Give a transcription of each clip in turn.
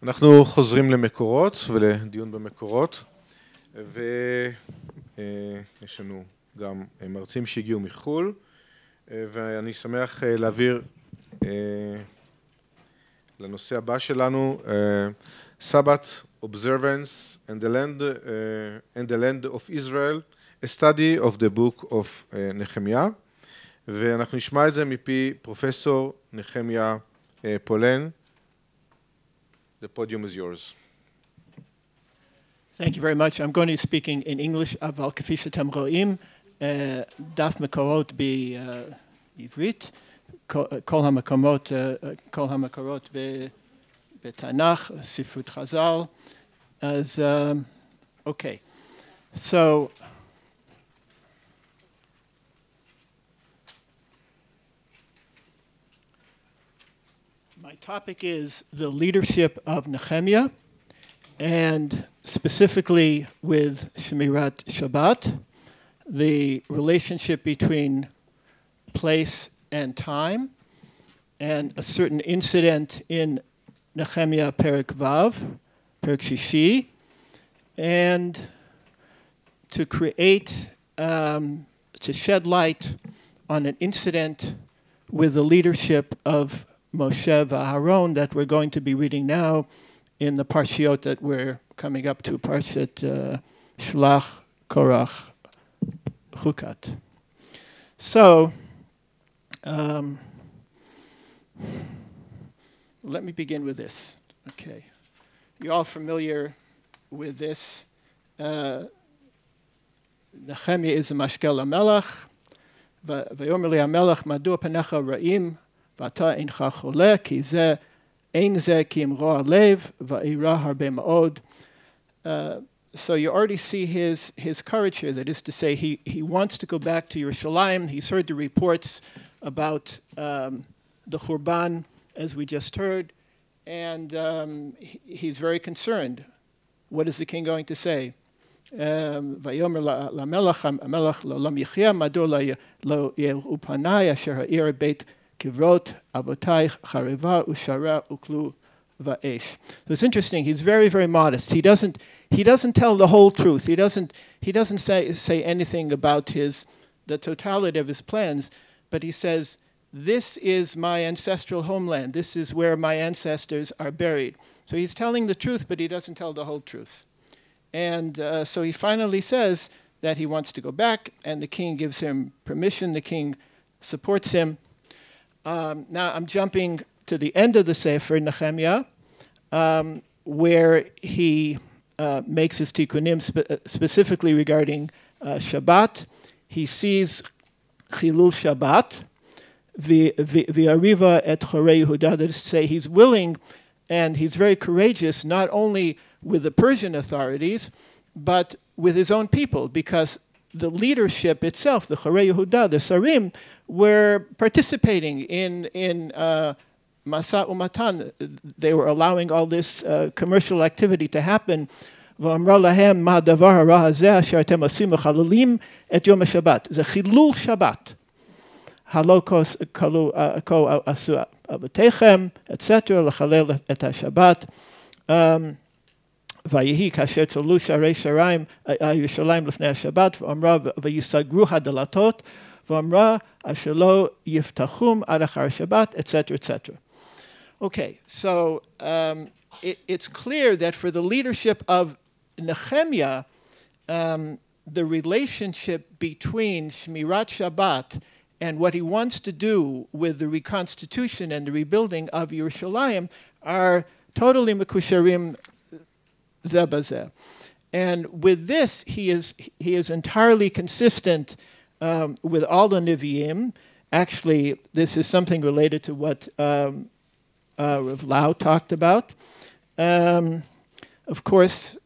אנחנו חוזרים למקורות ולדיון במקורות, ויש לנו גם מרצים שהגיעו מחול, ואני שמח להעביר לנושא הבא שלנו, Shabbath, observance and the land of Israel, a study of the book of נחמיה, ואנחנו נשמע את זה מפי פרופסור נחמיה פולן. The podium is yours. Thank you very much. I'm going to be speaking in English, אבל כפי שאתם רואים, דף מקורות בעברית, כל המקורות בתנ"ך, ספרות חז"ל. אז, okay. So, my topic is the leadership of Nehemiah, and specifically with Shemirat Shabbat, the relationship between place and time, and a certain incident in Nehemiah Perek Vav, Perek Shishi, and to create, to shed light on an incident with the leadership of Moshe Aaron that we're going to be reading now in the parshiot that we're coming up to, Parshat Shlach, Korach, Chukat. So, let me begin with this. Okay, you're all familiar with this. Nehemiah is a mashkel HaMelech. Vayomer li HaMelech, madua panecha ra'im, v'ata eincha chole, ki ze ein ze ki imro halev, va'ira harbe ma'od. So you already see his courage here. That is to say, he wants to go back to Yerushalayim. He's heard the reports about the Churban, as we just heard, and he's very concerned. What is the king going to say? Vayomer lamelech hamelech l'olam yichya mador lo yeru panai asher ha'ir beit kivrot avotai chareva ushara uklu va'esh. So it's interesting. He's very, very modest. He doesn't tell the whole truth. He doesn't say anything about the totality of his plans, but he says, this is my ancestral homeland. This is where my ancestors are buried. So he's telling the truth, but he doesn't tell the whole truth. And so he finally says that he wants to go back, and the king gives him permission. The king supports him. Now I'm jumping to the end of the Sefer, Nehemiah, where he makes his tikkunim specifically regarding Shabbat. He sees Chilul Shabbat, v'ariva et chorei Yehuda, that is to say, he's willing and he's very courageous, not only with the Persian authorities, but with his own people, because the leadership itself, the chorei Yehuda, the Sarim, were participating in Masa Umatan. They were allowing all this commercial activity to happen. ואמרה להם מה הדבר הרע הזה אשר אתם עושים מחללים את יום השבת. זה חילול שבת. הלא כה עשו אבותיכם, etc. לחלל את השבת. ויהי כאשר צללו שערי ירושלים לפני השבת, ואמרה ויסגרו הדלתות, ואמרה אשר לא יפתחום עד אחר השבת, etc. etc. Okay, so it's clear that for the leadership of Nehemiah, the relationship between Shemirat Shabbat and what he wants to do with the reconstitution and the rebuilding of Yerushalayim are totally mekusharim zeh bazeh. And with this, he is entirely consistent with all the Nevi'im. Actually, this is something related to what Rav Lau talked about. Of course,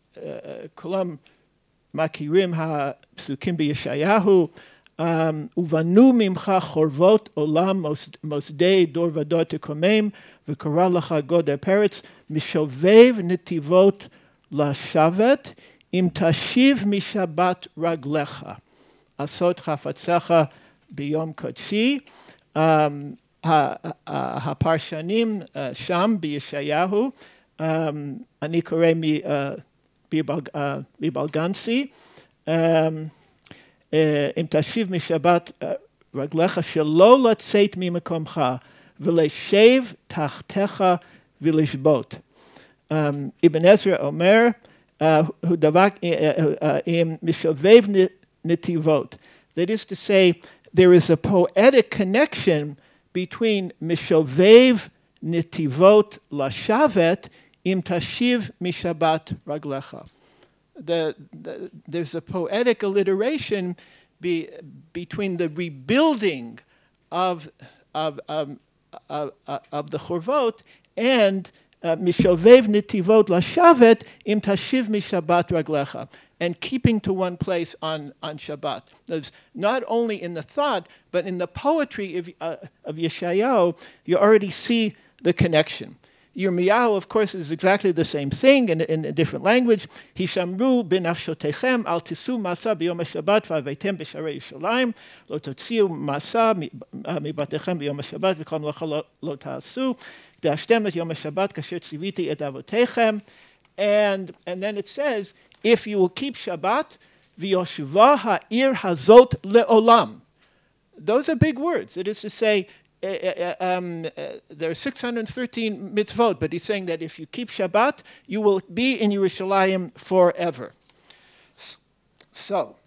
Kulam Makirim ha-psukim b'Yeshayahu, Uvanu mimcha chorvot olam mosdei dor vador tekomem, v'kora lacha god ha'peretz, mishovev netivot lashavet, im tashiv mishabat raglecha, asot chafatzecha b'yom kodshi. הפרשנים שם בישעיהו אני קורא מבלגנסי, אם תשיב משבת רגליך שלא לצאת ממקומך ולשב תחתיך ולשבות. אבן עזרא אומר, הוא דבק עם משובב נתיבות. That is to say, there is a poetic connection between משובב נתיבות לשבת אם תשיב משבת רגליך. There's a poetic alliteration between the rebuilding of the chorvot and משובב נתיבות לשבת אם תשיב משבת רגליך, and keeping to one place on Shabbat. There's not only in the thought, but in the poetry of Yeshayahu, you already see the connection. Yirmiyahu, of course, is exactly the same thing in a different language. Hishamru b'nafshotechem al tisu masa b'yom HaShabbat v'aveitem b'sharei Yerushalayim lo totziu masa mibatechem b'yom HaShabbat v'kol melacha lo ta'asu da'ashtem et yom HaShabbat kasher tziviti et avotechem. And then it says, if you will keep Shabbat, v'yoshva ha'ir hazot le'olam. Those are big words. It is to say, there are 613 mitzvot, but he's saying that if you keep Shabbat, you will be in Yerushalayim forever. So,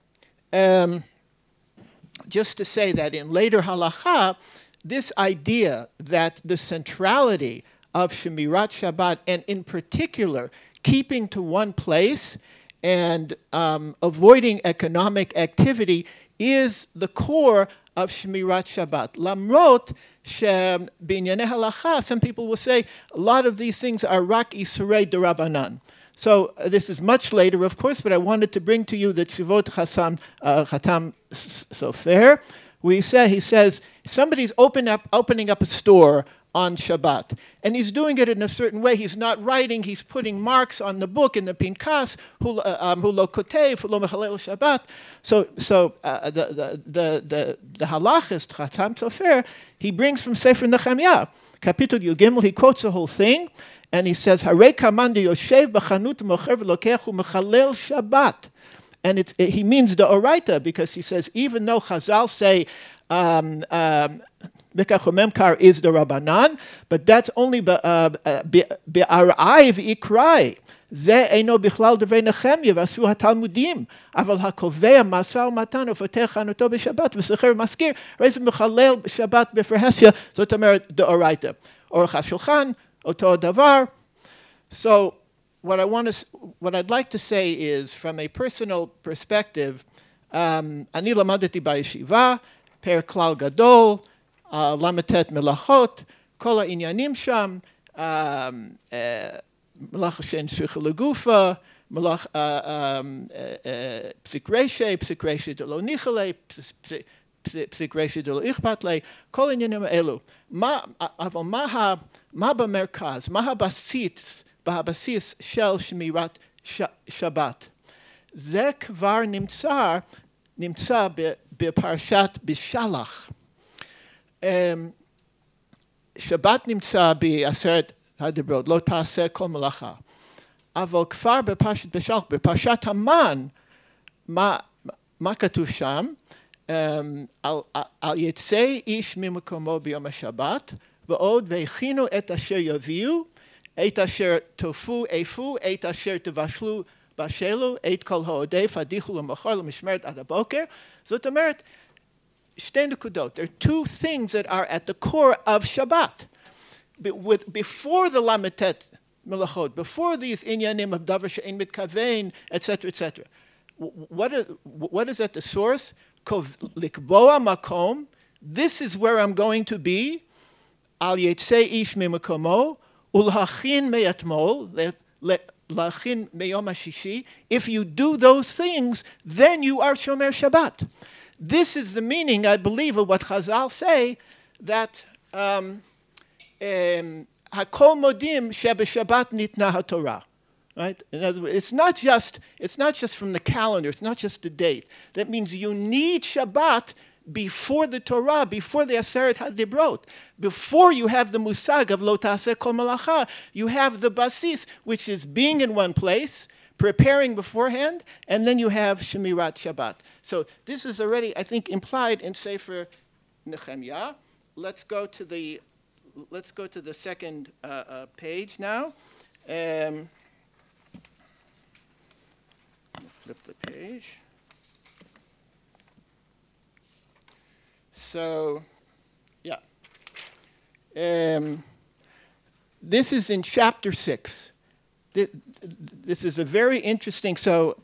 just to say that in later halacha, this idea that the centrality of Shemirat Shabbat, and in particular, keeping to one place and avoiding economic activity, is the core of Shemirat Shabbat. Lamrot she'b'inyanei halacha, some people will say a lot of these things are rak isurei derabanan. So this is much later, of course, but I wanted to bring to you the Tshuvot Chatam Sofer. He says somebody's opening up a store on Shabbat, and he's doing it in a certain way. He's not writing; he's putting marks on the book in the Pinkas. Hu lo kotev, hu lo mechalel Shabbat. So the halachist Chatam Sofer, he brings from Sefer נחמיה, Kapitel Yud. He quotes the whole thing, and he says, "Harei kaman yoshev b'chanut mocher v'lokech u'mechalel Shabbat." And he means the Oraita, because he says even though Chazal say Bekachomemkar is the Rabbanan, but that's only be'arai v'ikrai. Ze eino bichlal devei Nehemia v'asu haTalmudim. Aval hakovea masa u'matan ufotech chanuto b'Shabbat v'secher maskir reis mechalel Shabbat b'ferhesya. Zot omeret the Oraita. Aruch HaShulchan oto davar. So what I'd like to say is, from a personal perspective, ani lamadeti b'yeshiva, per klal gadol, lametet melachot, kol ha'inyanim sham, melach she'en shricha legufa, melach psik reshe de lo nichale, psik reshe de lo ichpat le, kol ha'inyanim elu. אבל מה במרכז, מה הבסיס של שמירת שבת? זה כבר נמצא בפרשת בשלח. שבת נמצא בעשרת הדיברות, לא תעשה כל מלאכה. אבל כבר בפרשת בשלח, בפרשת המן, מה כתוב שם? על יצא איש ממקומו ביום השבת, ועוד והכינו את אשר יביאו, את אשר תופו אפו, את אשר תבשלו בשלו, את כל העודף, הדיחו למחר למשמרת עד הבוקר. זאת אומרת, שתי נקודות. There are two things that are at the core of Shabbat. Before the Lametet Melachot, before these inyanim of davar she'ein mitkavein, etc., etc. What is at the source? Likboa makom. This is where I'm going to be. Al yetzei ish mimakomo ulhachin meyatmol lachin meyom hashishi. If you do those things, then you are shomer Shabbat. This is the meaning, I believe, of what Chazal say, that hakol modim shebeshabbat nitna haTorah. Right? In other words, it's not just from the calendar. It's not just the date. That means you need Shabbat before the Torah, before the Aseret HaDibrot, before you have the musag of lo ta'aseh kol malacha, you have the basis, which is being in one place, preparing beforehand, and then you have Shemirat Shabbat. So this is already, I think, implied in Sefer Nehemiah. Let's go to the second page now. Flip the page. So, yeah. This is in chapter 6. This is a very interesting, so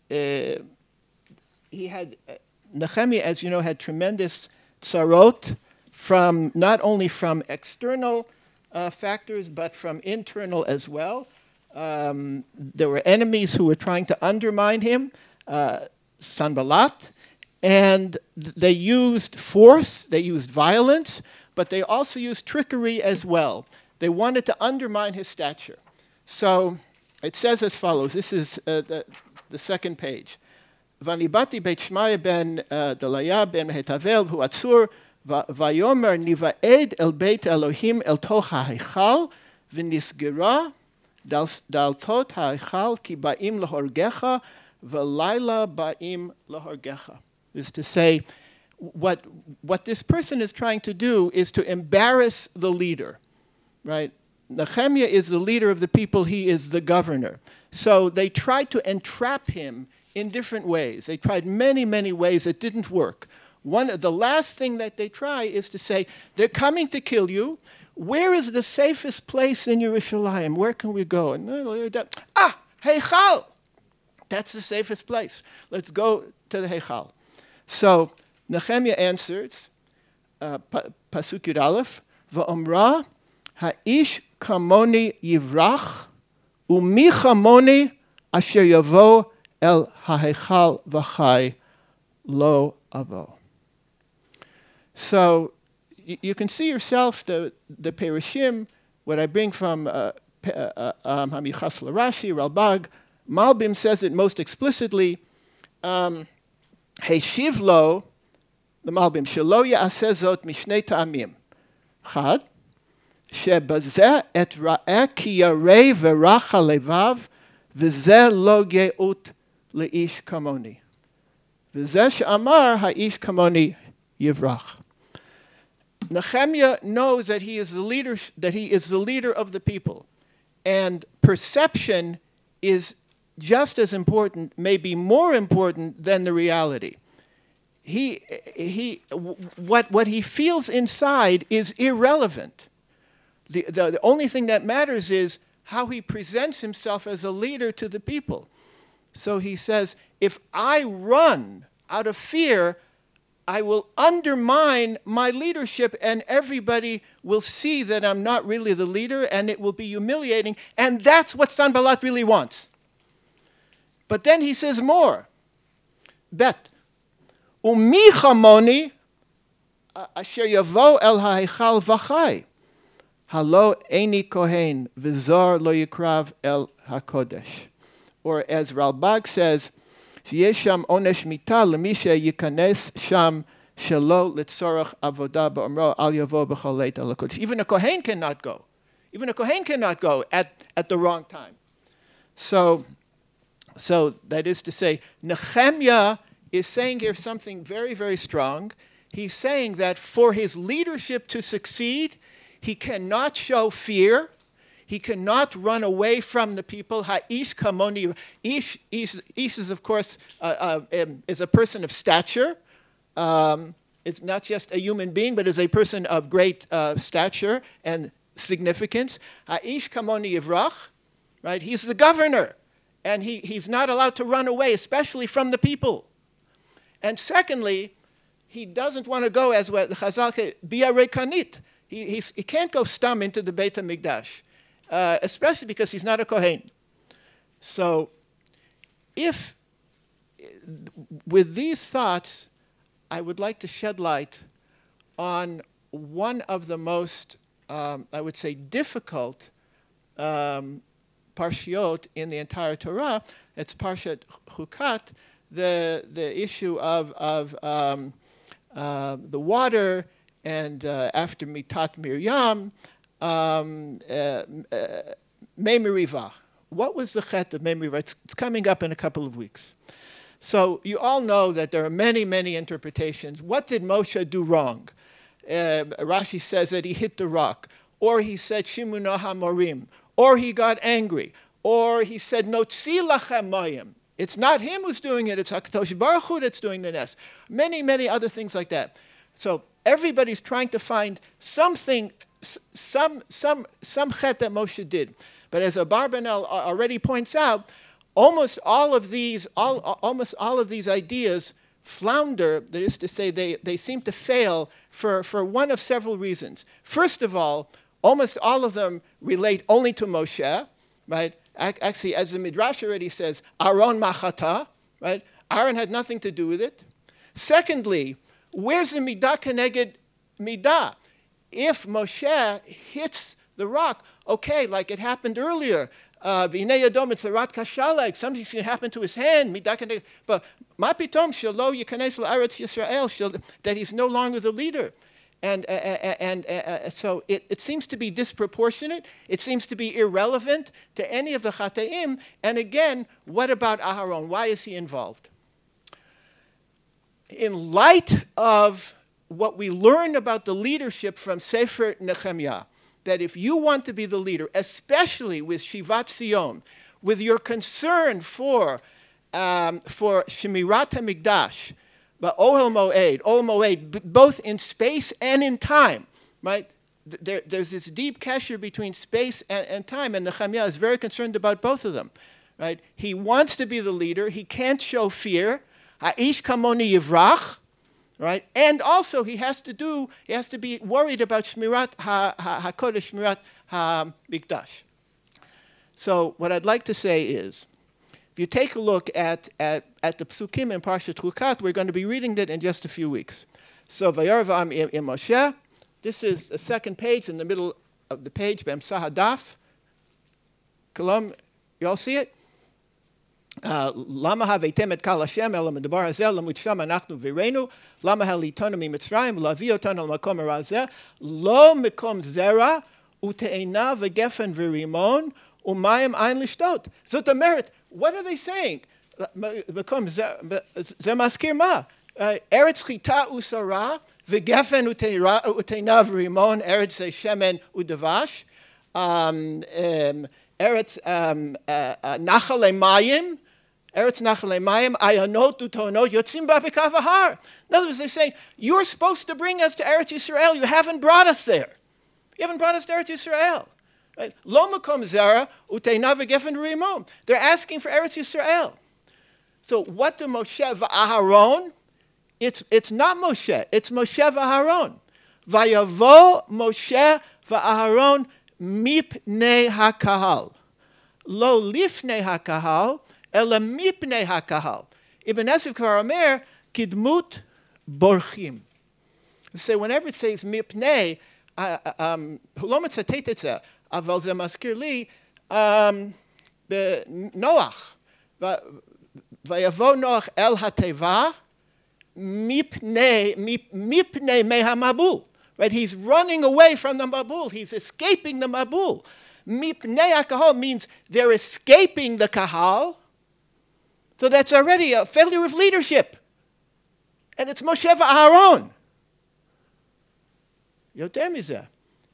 he had, Nehemiah, as you know, had tremendous tzarot from, not only from external factors, but from internal as well. There were enemies who were trying to undermine him, Sanballat, and they used force, they used violence, but they also used trickery as well. They wanted to undermine his stature. So it says as follows. This is the second page. Vanibati beit Shmaya ben Delaya ben Mehetavel hu atzur vayomer nivaed el beit Elohim el toch ha'hichal v'nisgera daltot ha'hichal ki ba'im lahorgecha v'layla ba'im lahorgecha. Is to say, what this person is trying to do is to embarrass the leader, right? Nehemiah is the leader of the people. He is the governor. So they tried to entrap him in different ways. They tried many, many ways. It didn't work. The last thing that they try is to say, they're coming to kill you. Where is the safest place in Yerushalayim? Where can we go? And, Heichal! That's the safest place. Let's go to the Heichal. So Nehemiah answers, Pasuk Yud Aleph, Va'omra ha'ish kamoni yivrach, umi chamoni asher yavo el ha'heichal v'chai lo avo. So you can see yourself the Perishim, what I bring from Hamichas L'Rashi, Ralbag. Malbim says it most explicitly, Heishiv lo, the Malbim, shelo ya'aseh zot mishnei ta'amim. Chad, שבזה אתראה כי ירא ורך הלבב, וזה לא גאות לאיש כמוני. וזה שאמר האיש כמוני יברח. Nehemiah knows that he is the leader of the people, and perception is just as important, maybe more important than the reality. What he feels inside is irrelevant. The only thing that matters is how he presents himself as a leader to the people. So he says, if I run out of fear, I will undermine my leadership, and everybody will see that I'm not really the leader, and it will be humiliating. And that's what Sanballat really wants. But then he says more. Bet. Umi chamoni asher yavo el ha'hichal v'chai. Halo eini kohen v'zor lo yikrav el hakodesh. Or as Ralbag says, שיש שם עונש מיתה למי שייכנס שם שלא לצורך עבודה באומרו אל יבוא בכל עת אל הקודש. Even a kohen cannot go. Even a kohen cannot go at the wrong time. So that is to say, Nehemiah is saying here something very, very strong. He's saying that for his leadership to succeed, he cannot show fear. He cannot run away from the people. Ha'ish kamoni. Ish is, of course, is a person of stature. It's not just a human being, but is a person of great stature and significance. Ha'ish kamoni yivrach, right? He's the governor, and he's not allowed to run away, especially from the people. And secondly, he doesn't want to go, as what the Chazal say, bi'arekanit. He can't go stum into the Beit HaMikdash. Especially because he's not a Kohen. So, with these thoughts, I would like to shed light on one of the most, I would say, difficult parshiot in the entire Torah. It's Parshat Chukat, the issue of the water, and after Mitat Miriam, Mei Meriva. What was the chet of Mei Meriva? It's coming up in a couple of weeks. So you all know that there are many, many interpretations. What did Moshe do wrong? Rashi says that he hit the rock, or he said Shimuna HaMorim, or he got angry, or he said Notzi lachem mayim. It's not him who's doing it, it's HaKadosh Baruch Hu that's doing the nest. Many, many other things like that. So everybody's trying to find something, some chet that Moshe did. But as Abarbanel already points out, almost all of these ideas flounder, that is to say, they seem to fail for one of several reasons. First of all, almost all of them relate only to Moshe, right? Actually, as the Midrash already says, Aaron machata, right? Aaron had nothing to do with it. Secondly, where's the midah keneged midah? If Moshe hits the rock, okay, like it happened earlier, V'nei yadom etzarat kashalek, something should happen to his hand, midah keneged, but ma pitom shelo yikanes l'Eretz Yisrael, that he's no longer the leader. And so it seems to be disproportionate. It seems to be irrelevant to any of the Chata'im. And again, what about Aharon? Why is he involved? In light of what we learn about the leadership from Sefer Nehemia, that if you want to be the leader, especially with Shivat Sion, with your concern for Shemirat HaMikdash, but Ohel Moed, both in space and in time, right? There's this deep kasher between space and time, and Nehemiah is very concerned about both of them, right? He wants to be the leader. He can't show fear. Ha'ish kamoni yivrach, right? And also he has to be worried about Shmirat HaKodesh, Shmirat HaMikdash. So what I'd like to say is, if you take a look at the psukim in Parshat Chukat, we're going to be reading that in just a few weeks. So Vayarvam im Moshe. This is the second page in the middle of the page, B'emsah hadaf. Kolom, you all see it? Lama haveitem et kal Hashem el medabar hazeh lemutsham anachnu v'reinu lama halitonu miMitzrayim lavi otanu l'makom harazeh lo mekom zera ute'ena v'gefen v'rimon umayim ein lishtot. Zot merit. What are they saying? Ze maskir ma. Eretz chita usara v'gefen ute'ena v'rimon eretz shemen udavash. Eretz nachale mayim. Eretz nachale mayim ayanot utonot yotzim ba'bekav ahar. In other words, they're saying, you're supposed to bring us to Eretz Yisrael. You haven't brought us there. You haven't brought us to Eretz Yisrael. Lo makom zara uteina v'gefen rimon. They're asking for Eretz Yisrael. So what do Moshe v'Aharon? It's not Moshe. It's Moshe v'Aharon. Vayavo Moshe v'Aharon mipnei hakahal. Lo lifnei hakahal, ela mipnei hakahal. Ibn Esif kvar omer kidmut borchim. So whenever it says mipnei, lo metzatet et zeh. אבל זה מזכיר לי בנוח, ויבוא נוח אל התיבה מפני מי המבול. Right? He's running away from the mabul. He's escaping the mabul. Mipnei hakahal means they're escaping the kahal. So that's already a failure of leadership. And it's Moshe v'Aharon. יותר מזה.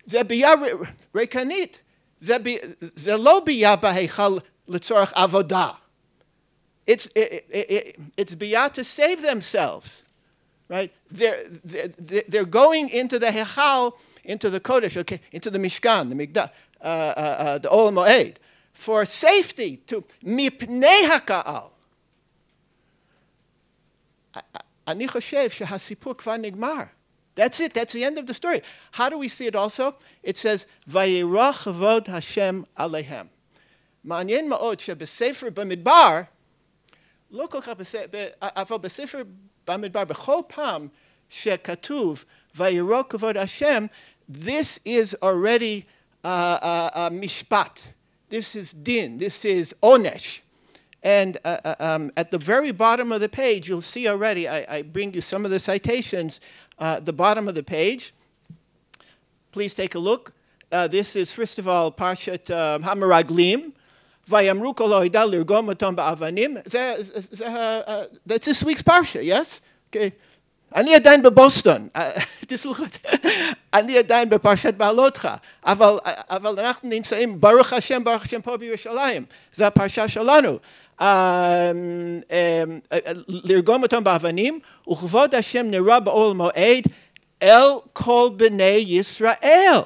זה בייה ריקנית. זה לא בייה בהיכל לצורך עבודה. It's biya to save themselves, right? They're going into the hechal, into the kodesh, okay, into the mishkan, the mikdash, the ol moed, for safety, to mipnei haka'al. אני חושב שהסיפור כבר נגמר. That's it. That's the end of the story. How do we see it also? It says, Vayirach vod Hashem alehem. מעניין מאוד שבספר במדבר, לא כל כך אבל בספר במדבר, בכל פעם שכתוב וירוק כבוד השם, this is already mishpat. This is din. This is onesh. And at the very bottom of the page, you'll see already, I bring you some of the citations, the bottom of the page. Please take a look. This is, first of all, Parshat Hameraglim. Vayamru kol ha'odah lirgom otam ba'avanim. That's this week's Parsha, yes? Okay. אני עדיין בבוסטון, תסלחו, אני עדיין בפרשת בעלותך, אבל אנחנו נמצאים, ברוך השם פה בירושלים, זו הפרשה שלנו. לרגום אותם באבנים, וכבוד השם נראה באוהל מועד, אל כל בני ישראל.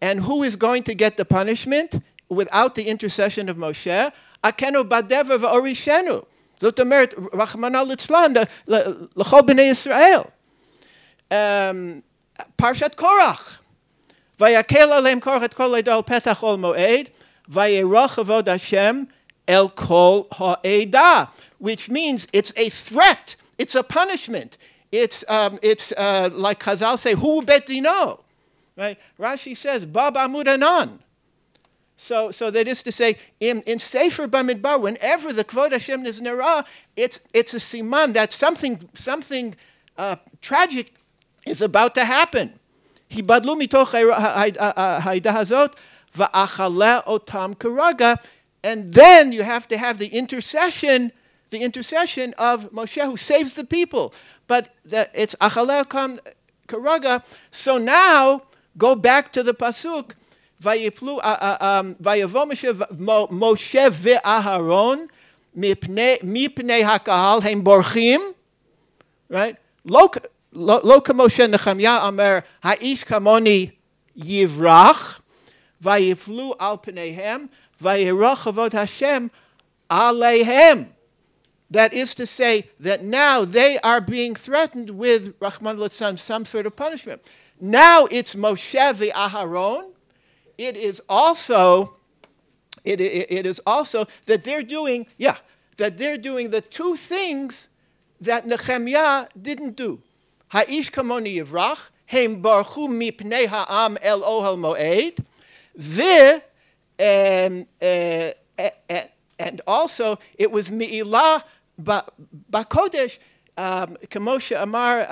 And who is going to get the punishment without the intercession of Moshe? Akenu badever v'orishenu. זאת אומרת, רחמנא ליצלן, לכל בני ישראל. פרשת קורח. ויקל עליהם קורח את כל עדו על פתח אוהל מועד, וירא כבוד השם אל כל העדה. Which means it's a threat, it's a punishment. It's like Chazal say, hu bet dino. Right? Rashi says, ba b'amud anan. So that is to say, in Sefer Bamidbar, whenever the Kvod Hashem is Nera, it's a siman that something tragic is about to happen. Hibadlu mitoch ha'ida hazot va'achaleh otam karaga, and then you have to have the intercession of Moshe who saves the people. But it's achaleh otam karaga. So now go back to the pasuk. ויפלו, ויבוא משה ואהרון מפני הקהל, הם בורחים, right? לא כמו שנחמיה אומר, האיש כמוני יברח, ויפלו על פניהם, וירא כבוד השם עליהם. That is to say that now they are being threatened with, Rahman Litzan, some sort of punishment. Now it's Moshe v'Aharon. It is also that they're doing the two things that Nehemiah didn't do. Ha'ish kamoni yivrach, hem barchu mipnei ha'am el ohel moed, and also it was mi'ilah ba'kodesh, k'moshe amar,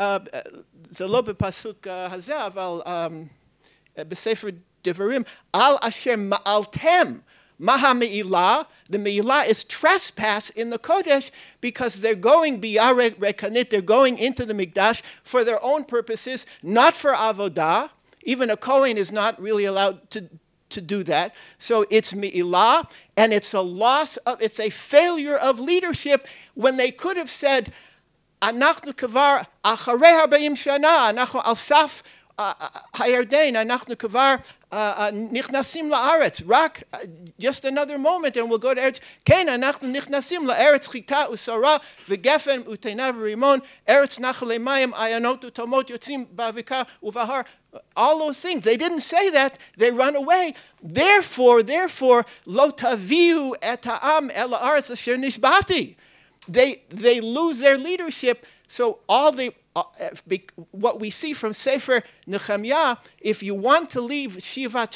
זה לא בפסוק הזה, אבל בספר Devarim, al asher ma'altem, maha me'ilah. The me'ilah is trespass in the Kodesh because they're going biyarek rekanit, they're going into the Mikdash for their own purposes, not for avodah. Even a Kohen is not really allowed to do that. So it's me'ilah, and it's it's a failure of leadership when they could have said, אנחנו כבר אחרי 40 שנה, אנחנו על סף הירדן, אנחנו כבר נכנסים לארץ, רק just another moment and we'll go to ארץ, כן, אנחנו נכנסים לארץ חיטה ושרה וגפן ותאנה ורימון, ארץ נחלי מים, עיינות ותמות יוצאים בבקעה ובהר, all those things. They didn't say that, they run away. Therefore, לא תביאו את העם אל הארץ אשר נשבעתי. They lose their leadership, so what we see from Sefer Nehemiah, if you want to lead Shivat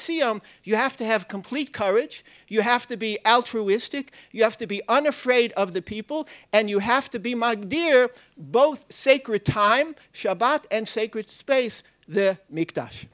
Sion, you have to have complete courage, you have to be altruistic, you have to be unafraid of the people, and you have to be magdir, both sacred time, Shabbat, and sacred space, the Mikdash.